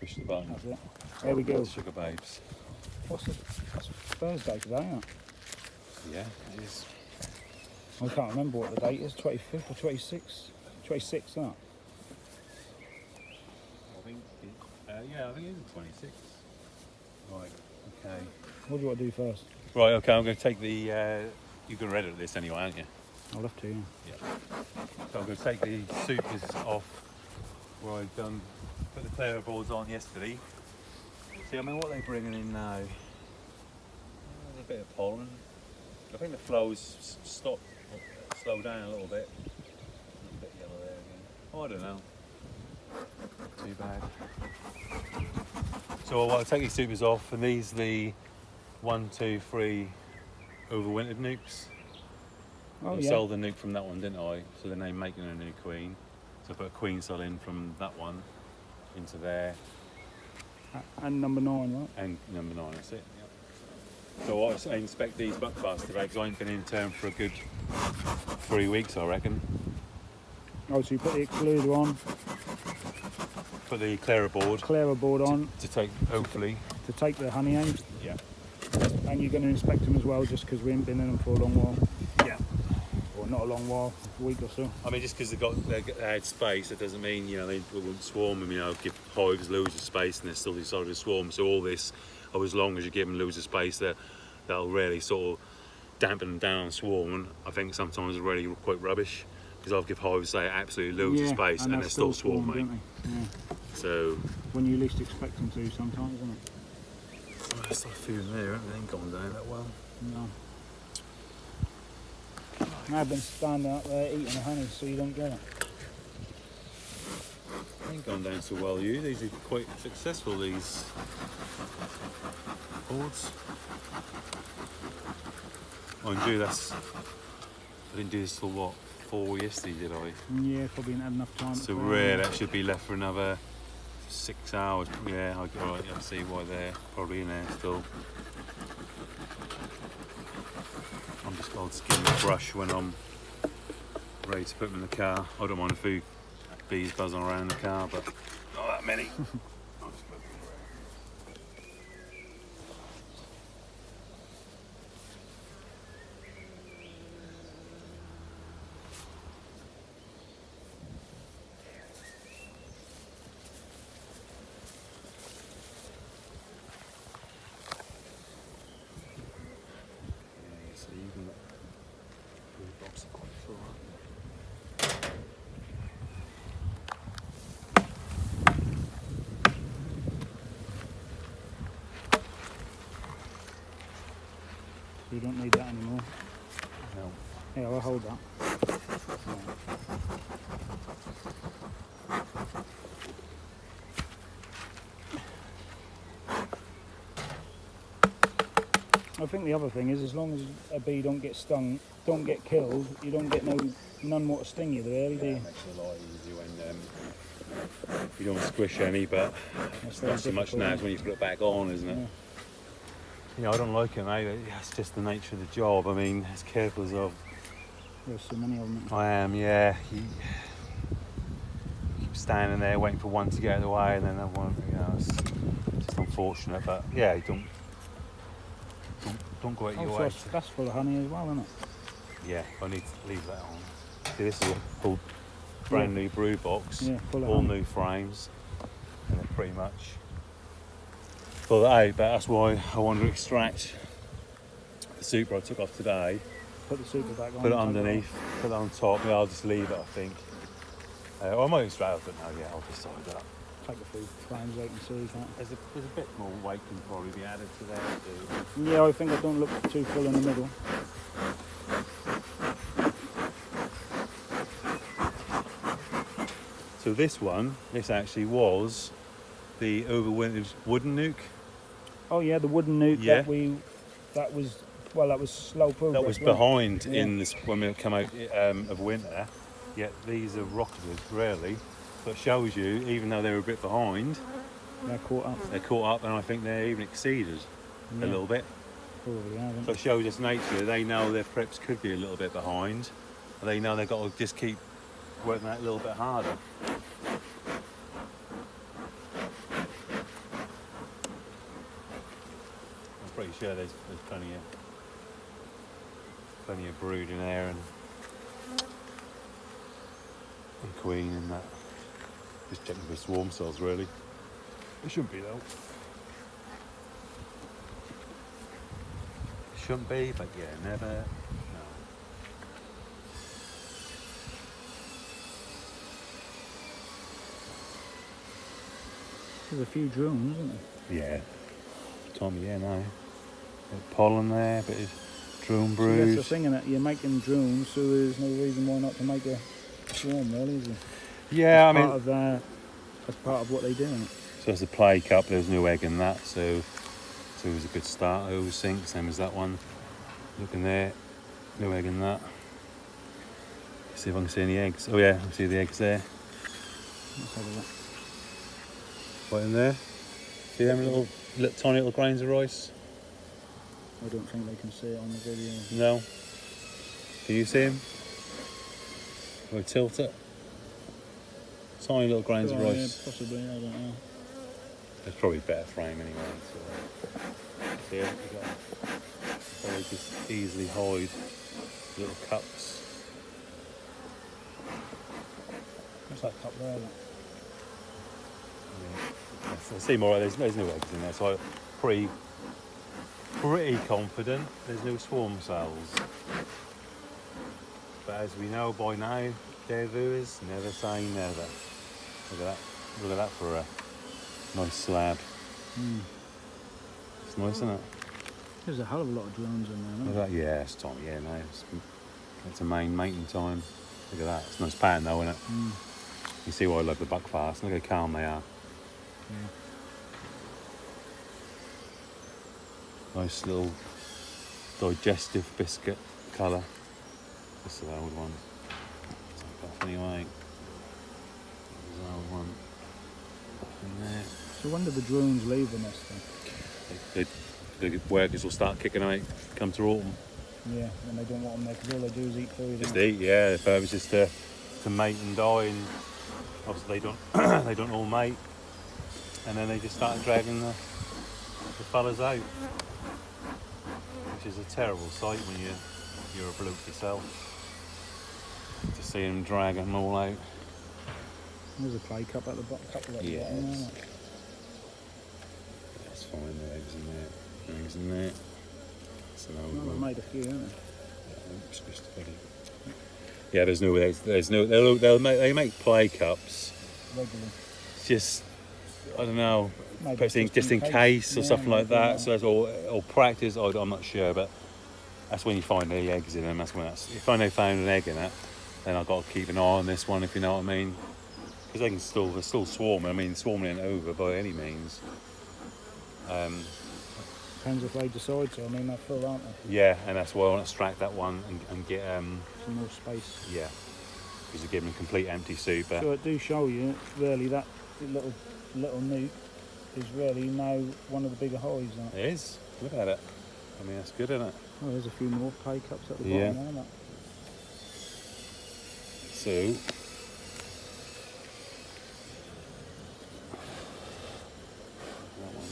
push the button. That's it. There we go. Sugar babes. That's Thursday today, isn't it? Yeah, it is. I can't remember what the date is, 25th or 26th? 26th, isn't it? I think it is the 26th. Right, okay. What do you want to do first? Right, okay, I'm going to take the... you're going to edit this anyway, aren't you? I'll have to, yeah. Yeah. So I'm going to take the supers off where I've done... Put the clear boards on yesterday. See, I mean, what are they bringing in now? There's a bit of pollen. I think the flow's stopped, slowed down a little bit. A bit yellow there again. Oh, I don't know. Not too bad. So I'll take these supers off, and these are the 1, 2, 3 overwintered nukes. Oh, I yeah. sold the nuke from that one, didn't I? So then they're making a new queen. So I put a queen cell in from that one into there. And number 9, right? And number 9, that's it. Yep. So I inspect these buck bars today because I ain't been in town for a good 3 weeks, I reckon. Oh, so you put the excluder on, Put the clearer board on to take, hopefully. to take the honey in, Yeah. and you're going to inspect them as well, just because we haven't been in them for a long while. Yeah. Or not a long while, a week or so. I mean, just because they had space, it doesn't mean, you know, they wouldn't swarm them. You know, give hives loads of space and they still decided to swarm. So all this, as long as you give them loads of space, that'll really sort of dampen them down and swarm. And I think sometimes it's really quite rubbish because I'll give hives, say, absolutely loads of space and they're still swarming. Yeah. So when you least expect them to, sometimes, isn't it? well, there's still a few in there, haven't they? Ain't gone down that well. No. I've been standing up there eating the honey, so you don't get it. Ain't gone down so well, you. These are quite successful, these boards. Mind you, I didn't do this till what, 4 yesterday, did I? Yeah, probably not had enough time. So really, that should be left for another 6 hours. Yeah, alright, I see why they're probably in there still. I'll just give them a brush when I'm ready to put them in the car. I don't mind a few bees buzzing around the car, but not that many. I'll just put them around. Yeah, so even the box are quite full, aren't they? So you don't need that anymore. No. Yeah, I'll hold that. I think the other thing is, as long as a bee don't get stung, don't get killed, you don't get none more to sting you, really, do you? That makes it a lot easier when you don't squish any, but That's not so much now as when you put it back on, isn't it? Yeah. You know, I don't like it, mate. It's just the nature of the job. I mean, as careful as There's so many of them. I am, yeah. You keep standing there waiting for one to get out of the way, and then that one, you know, it's just unfortunate. But yeah, don't go out your way. So that's full of honey as well, isn't it? Yeah, I need to leave that on. See, this is a full brand new brew box, Yeah, full of all honey. new frames, and they're pretty much full of out. But that's why I want to extract the super I took off today. Put the super back on. Put it underneath, put it on top. Yeah, I'll just leave it, I think. Or I might extract it now, yeah, I'll decide that. Take the food frames out and see, can't There's a bit more weight can probably be added to there too. you? Yeah, I think I don't look too full in the middle. So this actually was the overwintered wooden nuke. Oh yeah, the wooden nuke Yeah. that was slow progress. That was wasn't it? behind Yeah. in this when we come out of winter. Yet these are rocketed, really. So it shows you, even though they're a bit behind, They're caught up. they're caught up, and I think they're even exceeded a little bit. Probably haven't. So it shows us nature. They know their preps could be a little bit behind. And they know they've got to just keep working that a little bit harder. pretty sure there's plenty of brood in there and queen and that. Just checking for swarm cells really. It shouldn't be though. Shouldn't be, but yeah, never. No. There's a few drones, isn't there? Yeah. Time of year now. Bit of pollen there, bit of drone See, brood. that's the thing, innit? You're making drones, so there's no reason why not to make a swarm, really, is there? Yeah, That's I mean, that's part of what they do, innit? so it's a play cup. There's no egg in that, so it was a good start. I always think same as that one. Looking there, no egg in that. See if I can see any eggs. Oh yeah, I see the eggs there. Let's have a look. Right in there. See them little tiny little grains of rice? I don't think they can see it on the video. No. Can you see them? Or tilt it? Tiny little grains of rice. Yeah, possibly, I don't know. It's probably better frame anyway. So. See, you got they just easily hide little cups. What's that cup there? Look? I see more. There's no eggs in there, so I'm pretty confident there's no swarm cells. But as we know by now, dear viewers, never say never. Look at that. Look at that for a nice slab. Mm. It's nice, isn't it? There's a hell of a lot of drones in there, Look isn't at that. Yeah, it's time. Yeah, no, it's a mating time. Look at that. It's a nice pattern though, isn't it? Mm. You see why I love the buckfast. Look how calm they are. Yeah. Nice little digestive biscuit colour. This is the old one. Take off anyway. This is the old one. In there. So when do the drones leave the nest then? The workers will start kicking out come to autumn. Yeah, and they don't want them there because all they do is eat food. Just don't they? eat, yeah. The purpose is to mate and die, and obviously they don't they don't all mate, and then they just start dragging the fellas out, which is a terrible sight when you're a bloke yourself. To see them dragging them all out. There's a play cup at the bottom. Couple at the Yeah, bottom there, look. That's fine. The eggs in there. Eggs in there. It's an old Well, one. they made a few, haven't they? Yeah, there's no. They make play cups. Regularly. Just I don't know. Maybe Just in case or Yeah, something like maybe, that. yeah. So that's or practice. I'm not sure, but that's when you find the eggs in them. If I know found an egg in it, then I've got to keep an eye on this one. If you know what I mean, because they're still swarming. I mean, swarming ain't over by any means. Depends if they decide to. I mean, they're full, aren't they? Yeah, and that's why I want to extract that one and get Some more space. yeah, because you give them a complete empty soup. So it do show you, really, that little nuke is really now one of the bigger hives. Isn't it? It is. Look at it. I mean, that's good, isn't it? Oh, there's a few more play cups at the Yeah. bottom there. Look. So. That one.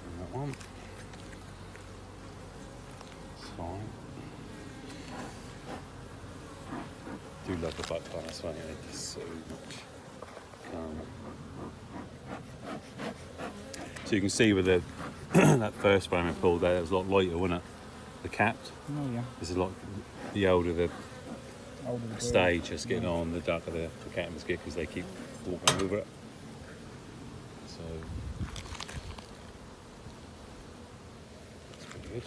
And that one. It's fine. Do love the buckfast, don't you? They're just so much calm. So you can see with the that first frame I pulled there, it was a lot lighter, wasn't it? The capped. Oh yeah. This is a lot. The older the Older the bird. stage is getting on, the darker the cat must get because they keep walking over it. So that's pretty good.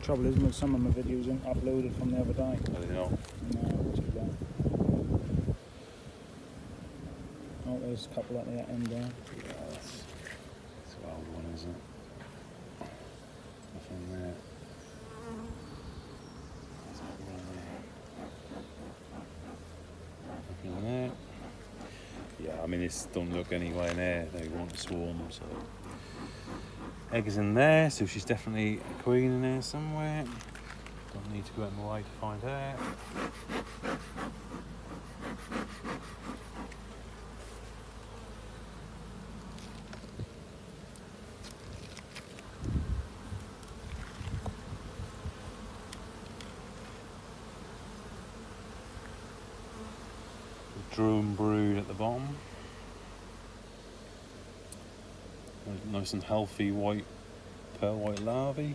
Trouble is, with some of my videos aren't uploaded from the other day. I don't know. No, too bad. Oh, there's a couple at the end there. Yeah, that's an old one, isn't it? Nothing there. There's nothing there. Yeah, I mean, this don't look anywhere near they want to swarm, so Eggs in there, so she's definitely a queen in there somewhere. Don't need to go out of my way to find her. Drone brood at the bottom. Nice and healthy white, pearl white larvae.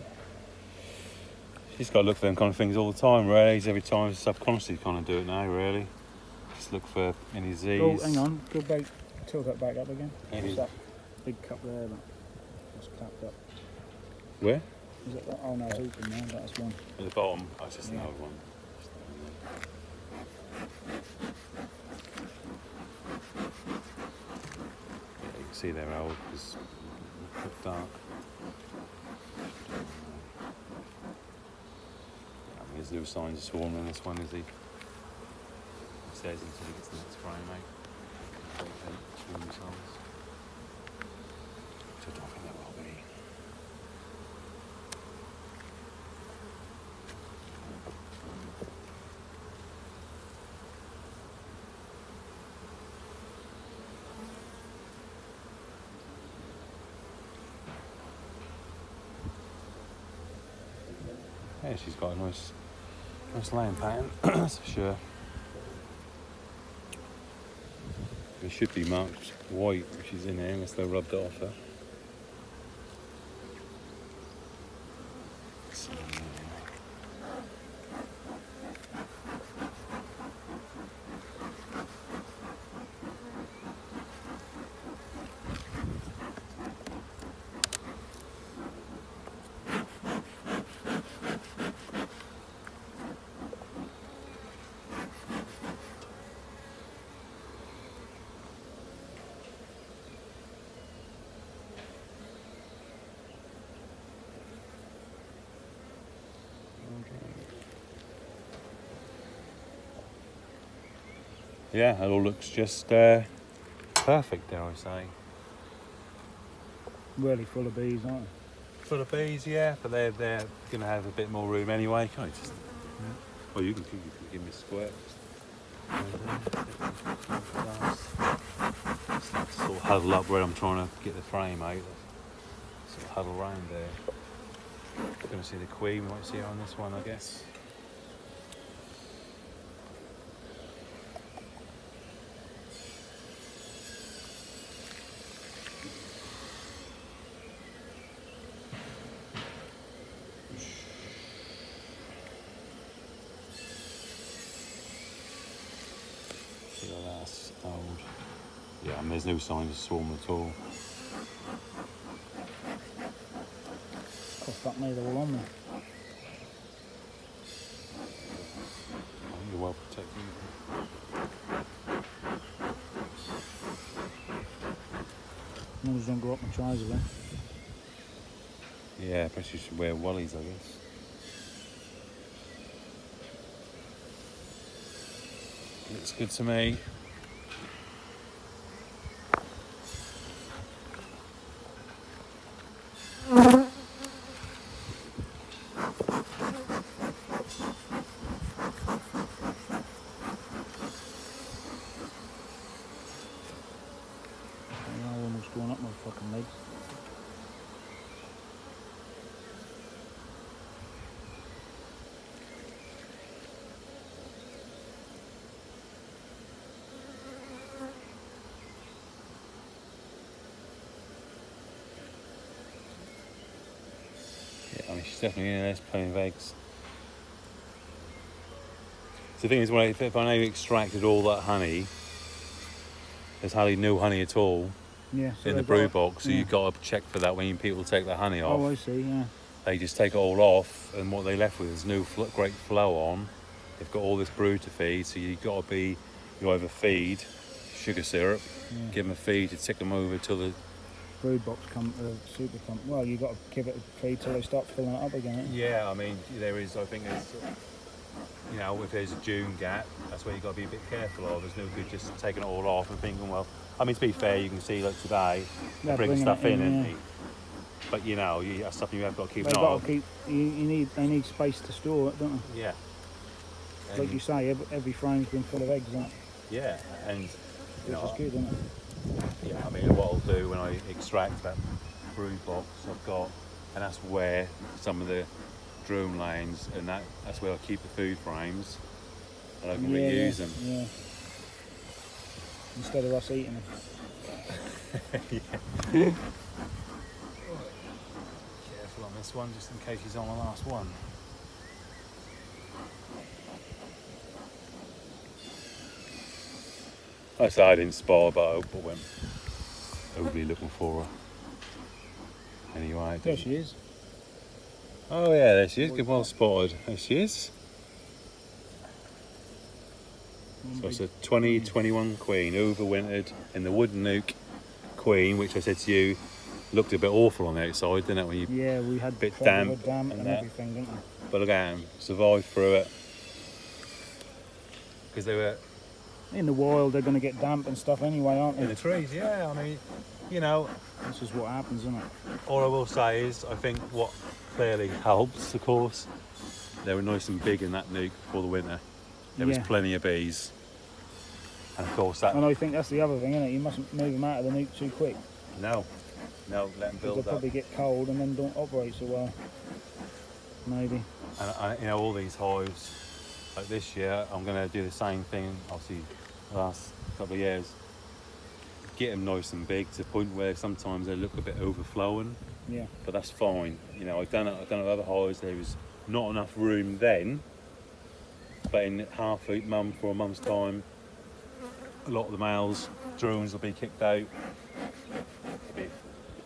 She's got to look for them kind of things all the time, really. Every time, subconsciously kind of do it now, really. Just look for any Z's. Oh, hang on, go back, tilt that back up again. Any- What's that big cup there? Look. It's clapped up. Where? Is it that? Oh no, it's open now. That's one. At the bottom. Oh, it's just Yeah. another one. Yeah, you can see they're old because it's dark. There's no signs of swarming in this one, is he? He says until he gets the next frame, mate. Swarm size. So I don't think that will be. Yeah, she's got a nice laying pattern, that's for sure. It should be marked white if she's in there, unless they rubbed it off her. So, yeah, it all looks just perfect, dare I say. Really full of bees, aren't Full of bees, yeah, but they're going to have a bit more room anyway. Can I just? Well, you can give me a squirt. Sort of huddle up where I'm trying to get the frame out. Sort of huddle around there. Going to see the queen. We might see her on this one, I guess. See the last old. Yeah, and there's no signs of swarm at all. Oh fuck me, they're all on there. You're well protected. As long as they don't go up my trousers there. Yeah, perhaps you should wear wellies, I guess. Looks good to me. They're almost going up my fucking legs. Yeah, I mean, she's definitely in there, plenty of eggs. So the thing is, if I now extracted all that honey, there's hardly no honey at all Yeah. So in the they've brew got- box, so yeah. you've got to check for that when people take the honey off. Oh, I see. Yeah. They just take it all off, and what they left with is no great flow on. They've got all this brood to feed, so you either feed sugar syrup, give them a feed to tick them over till the. Brood box super come. Well, you got to give it a feed till they start filling it up again. Ain't you? Yeah, I mean, I think there's, if there's a June gap, that's where you've got to be a bit careful of. There's no good just taking it all off and thinking, well, I mean, to be fair, you can see, like today, they're They're bringing bringing stuff it in, in, isn't yeah. But you know, that's something you have got to keep They've an eye got on. to keep. They need space to store it, don't they? Yeah. Like And- you say, every frame's been full of eggs, hasn't it? Yeah, and you Which know, is good, isn't it? yeah, I mean, what I'll do when I extract that brood box, I've got, and that's where some of the drone lanes, and that's where I keep the food frames, and I can reuse them. Yeah. Instead of us eating them. Careful on this one, just in case he's on the last one. I say I didn't spot, but I hope I went overly looking for her. Anyway. There she is. Oh yeah, there she is. Good, well spotted. There she is. So it's a 2021 queen, overwintered in the wood nuke queen, which I said to you looked a bit awful on the outside, didn't it? When you Yeah, we had bit trouble damp with damp and and that. everything, didn't we? But look at them, survived through it. Because they were In the wild, they're going to get damp and stuff anyway, aren't in they? the trees, yeah. I mean, you know, This is what happens, isn't it? all I will say is I think what clearly helps, of course, they were nice and big in that nuke before the winter. There was Yeah. plenty of bees. And of course that, And I think that's the other thing, isn't it? You mustn't move them out of the nuke too quick. no, let them Because they'll build up. probably get cold and then don't operate so well. Maybe. And you know, all these hives, like this year, I'm going to do the same thing, obviously, the last couple of years. Get them nice and big to the point where sometimes they look a bit overflowing, Yeah. but that's fine. You know, I've done it with other hives, there was not enough room then, but in half a month's time, a lot of the males, drones will be kicked out. The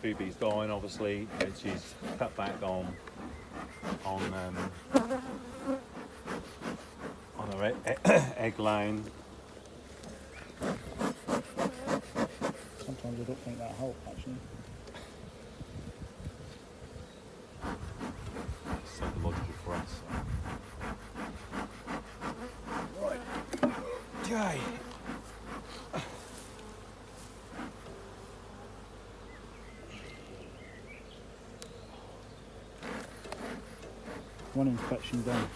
food bees dying, obviously, which is cut back on our egg laying. Sometimes I don't think that helps, actually. Psychological for us. Right. Okay. One inspection done.